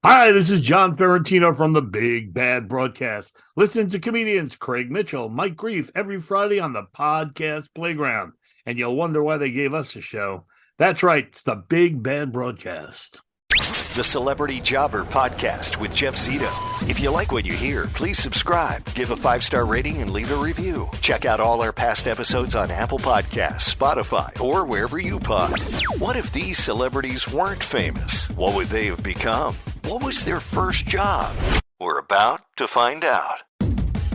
Hi, this is John Ferrantino from the Big Bad Broadcast. Listen to comedians Craig Mitchell, Mike Grief every Friday on the Podcast Playground, and you'll wonder why they gave us a show. That's right, it's the Big Bad Broadcast. The Celebrity Jobber Podcast with Jeff Zito. If you like what you hear, please subscribe, give a 5-star rating, and leave a review. Check out all our past episodes on Apple Podcasts, Spotify, or wherever you pod. What if these celebrities weren't famous? What would they have become? What was their first job? We're about to find out.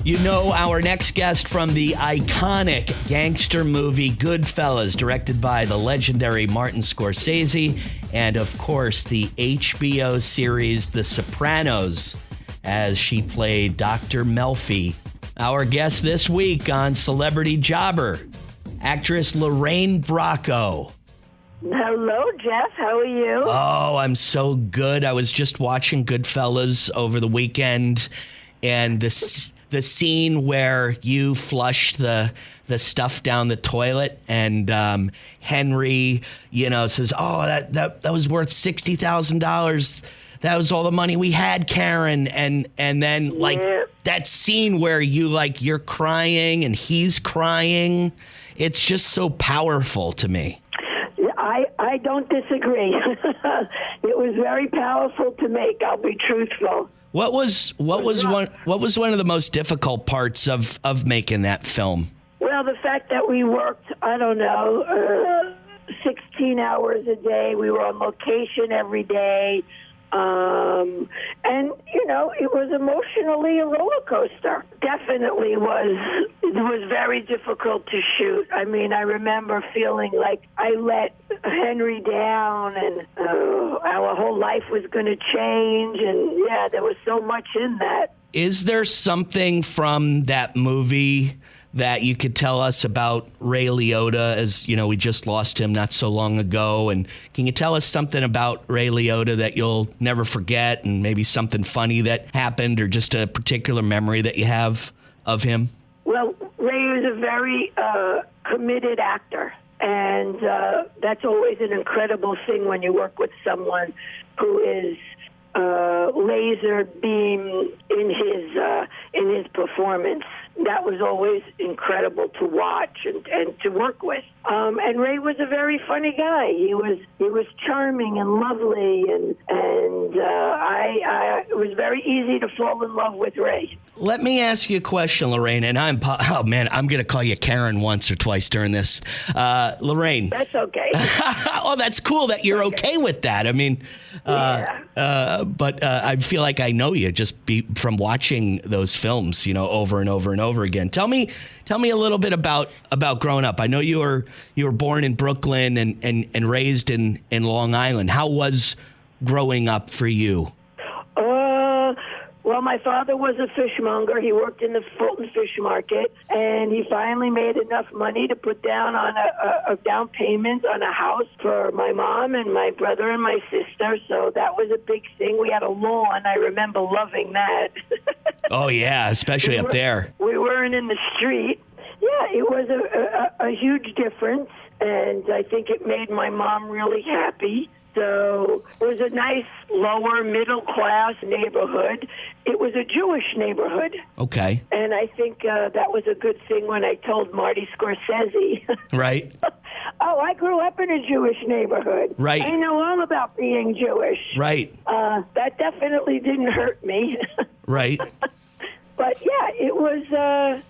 You know our next guest from the iconic gangster movie Goodfellas, directed by the legendary Martin Scorsese, and of course the HBO series The Sopranos, as she played Dr. Melfi. Our guest this week on Celebrity Jobber, actress Lorraine Bracco. Hello, Jeff. How are you? Oh, I'm so good. I was just watching Goodfellas over the weekend, and the scene where you flushed the stuff down the toilet, and Henry, says, "Oh, that was worth $60,000. That was all the money we had, Karen." And then that scene where you're crying and he's crying, it's just so powerful to me. I don't disagree. It was very powerful to make. I'll be truthful. What was one of the most difficult parts of making that film? Well, the fact that we worked, 16 hours a day. We were on location every day. And, it was emotionally a roller coaster. Definitely it was very difficult to shoot. I mean, I remember feeling like I let Henry down, and our whole life was going to change. And, yeah, there was so much in that. Is there something from that movie that you could tell us about Ray Liotta, as we just lost him not so long ago? And can you tell us something about Ray Liotta that you'll never forget, and maybe something funny that happened, or just a particular memory that you have of him? Well, Ray is a very committed actor, and that's always an incredible thing when you work with someone who is laser beam in his performance. That was always incredible to watch and to work with. And Ray was a very funny guy. He was charming and lovely, and it was very easy to fall in love with Ray. Let me ask you a question, Lorraine, and I'm going to call you Karen once or twice during this. Lorraine. That's okay. Oh, that's cool that you're okay with that. I mean, but I feel like I know you just from watching those films, over and over and over again. Tell me a little bit about growing up. I know you were born in Brooklyn and raised in Long Island. How was growing up for you? Well, my father was a fishmonger. He worked in the Fulton Fish Market, and he finally made enough money to put down on a down payment on a house for my mom and my brother and my sister. So that was a big thing. We had a lawn. I remember loving that. Oh, yeah, especially up there. We weren't in the street. Yeah, it was a huge difference, and I think it made my mom really happy. So it was a nice lower middle class neighborhood. It was a Jewish neighborhood. Okay. And I think that was a good thing when I told Marty Scorsese. Right. Oh, I grew up in a Jewish neighborhood. Right. I know all about being Jewish. Right. That definitely didn't hurt me. Right. But yeah, it was,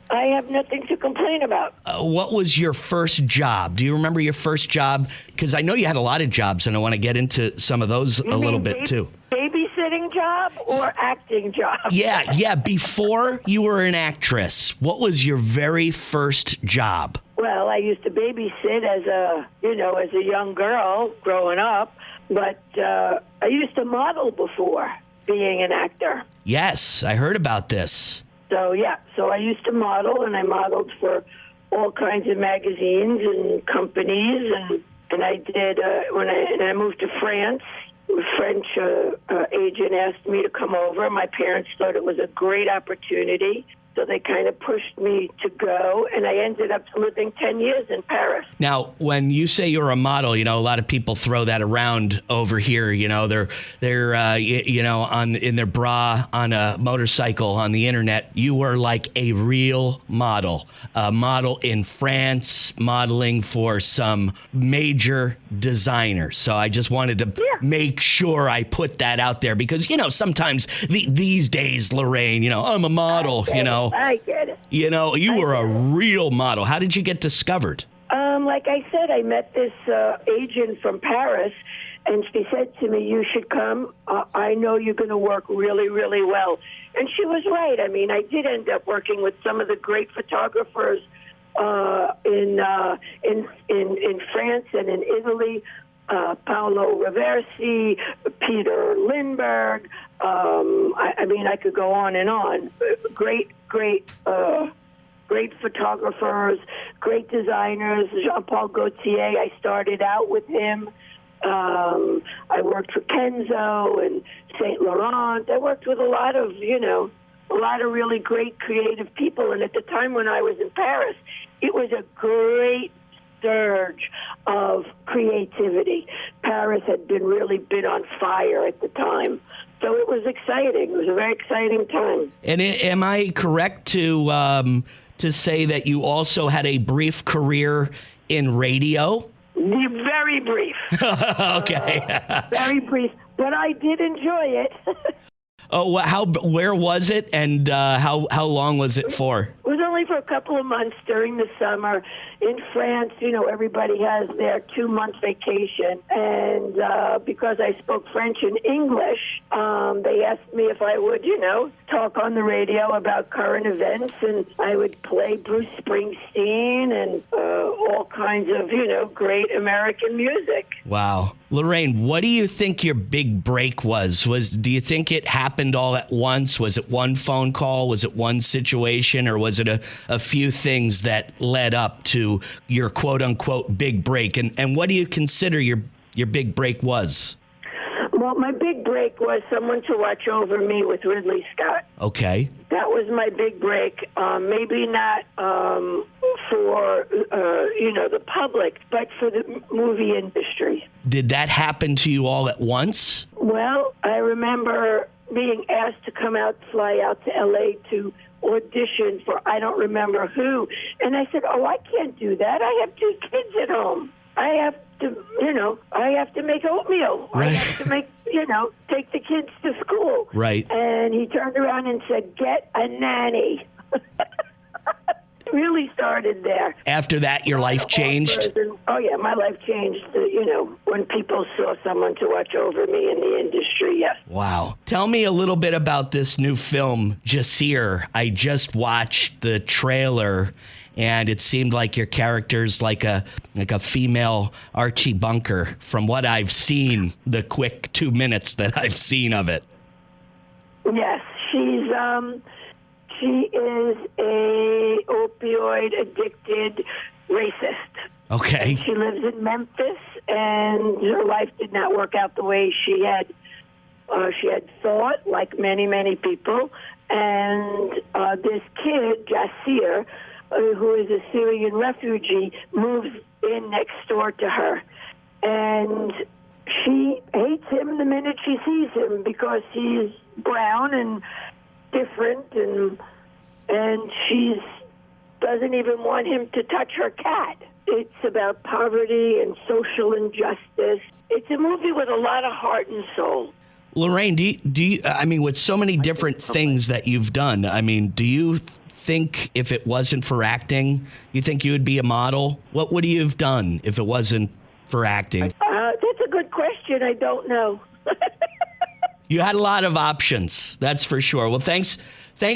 I have nothing to complain about. What was your first job? Do you remember your first job? Because I know you had a lot of jobs, and I want to get into some of those a little bit too. Babysitting job or acting job? Yeah. Before you were an actress, what was your very first job? Well, I used to babysit as a young girl growing up, but I used to model before being an actor. Yes, I heard about this. So I used to model, and I modeled for all kinds of magazines and companies, and I did when I moved to France. A French agent asked me to come over. My parents thought it was a great opportunity. So they kind of pushed me to go, and I ended up living 10 years in Paris. Now, when you say you're a model, a lot of people throw that around over here. They're in their bra on a motorcycle on the internet. You were like a real model, a model in France, modeling for some major designers. So I just wanted to make sure I put that out there because, sometimes these days, Lorraine, I'm a model, I get it. You were a real model. How did you get discovered? Like I said, I met this agent from Paris, and she said to me, you should come. I know you're going to work really, really well. And she was right. I mean, I did end up working with some of the great photographers in France and in Italy. Paolo Reversi, Peter Lindbergh. I could go on and on. Great photographers, great designers. Jean-Paul Gaultier, I started out with him. I worked for Kenzo and Saint Laurent. I worked with a lot of really great creative people. And at the time when I was in Paris, it was a great surge of creativity. Paris had really been on fire at the time. So it was exciting. It was a very exciting time. And am I correct to say that you also had a brief career in radio? Very brief. Okay. Very brief, but I did enjoy it. Oh, where was it, and how long was it for? It was only for a couple of months during the summer. In France, everybody has their 2-month vacation, and because I spoke French and English, they asked me if I would, talk on the radio about current events, and I would play Bruce Springsteen and all kinds of, great American music. Wow. Lorraine, what do you think your big break was? Do you think it happened all at once? Was it one phone call? Was it one situation? Or was it a few things that led up to your quote-unquote big break? And what do you consider your big break was? Well, my big break was Someone to Watch Over Me with Ridley Scott. Okay. That was my big break. Maybe not for, the public, but for the movie industry. Did that happen to you all at once? Well, I remember being asked to fly out to L.A. to audition for I don't remember who. And I said, I can't do that. I have 2 kids at home. I have to make oatmeal. Right. I have to make, take the kids to school. Right. And he turned around and said, get a nanny. Really started there. After that, your life changed? Oh, yeah, my life changed, when people saw Someone to Watch Over Me in the industry, yes. Wow. Tell me a little bit about this new film, Jasir. I just watched the trailer, and it seemed like your character's like a female Archie Bunker from what I've seen, the quick 2 minutes that I've seen of it. Yes, she is a opioid-addicted racist. Okay. And she lives in Memphis, and her life did not work out the way she had thought, like many, many people. And this kid, Jasir, who is a Syrian refugee, moves in next door to her. And she hates him the minute she sees him because he's brown and different, and she doesn't even want him to touch her cat. It's about poverty and social injustice. It's a movie with a lot of heart and soul. Lorraine, do you with so many different things that you've done, do you think if it wasn't for acting, you think you would be a model? What would you have done if it wasn't for acting? That's a good question. I don't know. You had a lot of options, that's for sure. Well, thanks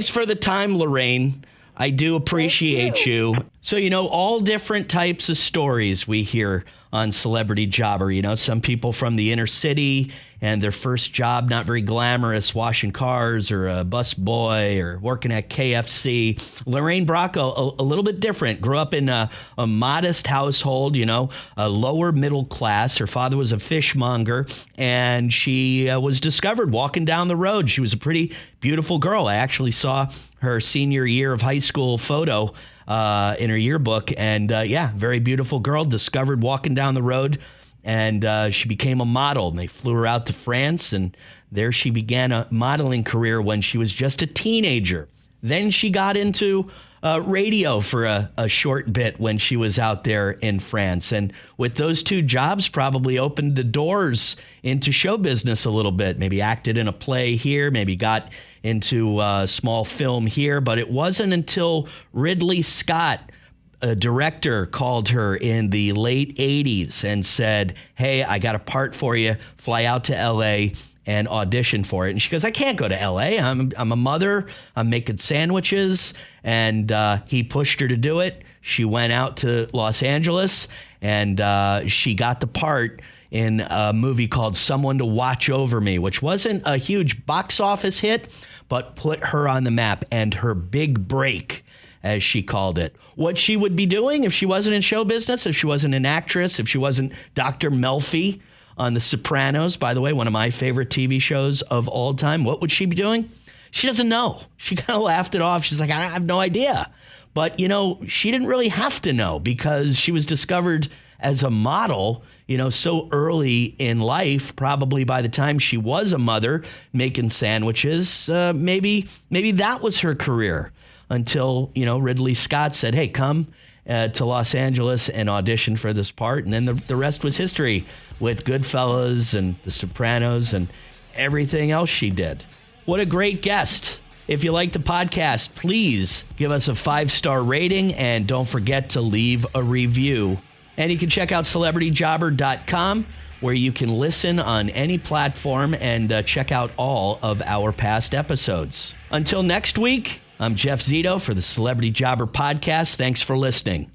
for the time, Lorraine. I do appreciate you. So, all different types of stories we hear on Celebrity Jobber. Some people from the inner city and their first job, not very glamorous, washing cars or a bus boy or working at KFC. Lorraine Bracco, a little bit different, grew up in a modest household, a lower middle class. Her father was a fishmonger, and she was discovered walking down the road. She was a pretty beautiful girl. I actually saw her senior year of high school photo in her yearbook. And very beautiful girl, discovered walking down the road. And she became a model. And they flew her out to France. And there she began a modeling career when she was just a teenager. Then she got into radio for a short bit when she was out there in France. And with those two jobs, probably opened the doors into show business a little bit. Maybe acted in a play here, maybe got into a small film here. But it wasn't until Ridley Scott, a director, called her in the late 80s and said, hey, I got a part for you. Fly out to L.A. and audition for it. And she goes, I can't go to L.A. I'm a mother. I'm making sandwiches. And he pushed her to do it. She went out to Los Angeles, and she got the part in a movie called Someone to Watch Over Me, which wasn't a huge box office hit, but put her on the map, and her big break, as she called it. What she would be doing if she wasn't in show business, if she wasn't an actress, if she wasn't Dr. Melfi on The Sopranos, by the way, one of my favorite TV shows of all time, what would she be doing? She doesn't know. She kind of laughed it off. She's like, I have no idea. But, she didn't really have to know, because she was discovered as a model, so early in life. Probably by the time she was a mother making sandwiches, maybe that was her career, until, Ridley Scott said, hey, come to Los Angeles and audition for this part. And then the rest was history with Goodfellas and The Sopranos and everything else she did. What a great guest. If you like the podcast, please give us a 5-star rating, and don't forget to leave a review. And you can check out celebrityjobber.com, where you can listen on any platform and check out all of our past episodes. Until next week, I'm Jeff Zito for the Celebrity Jobber Podcast. Thanks for listening.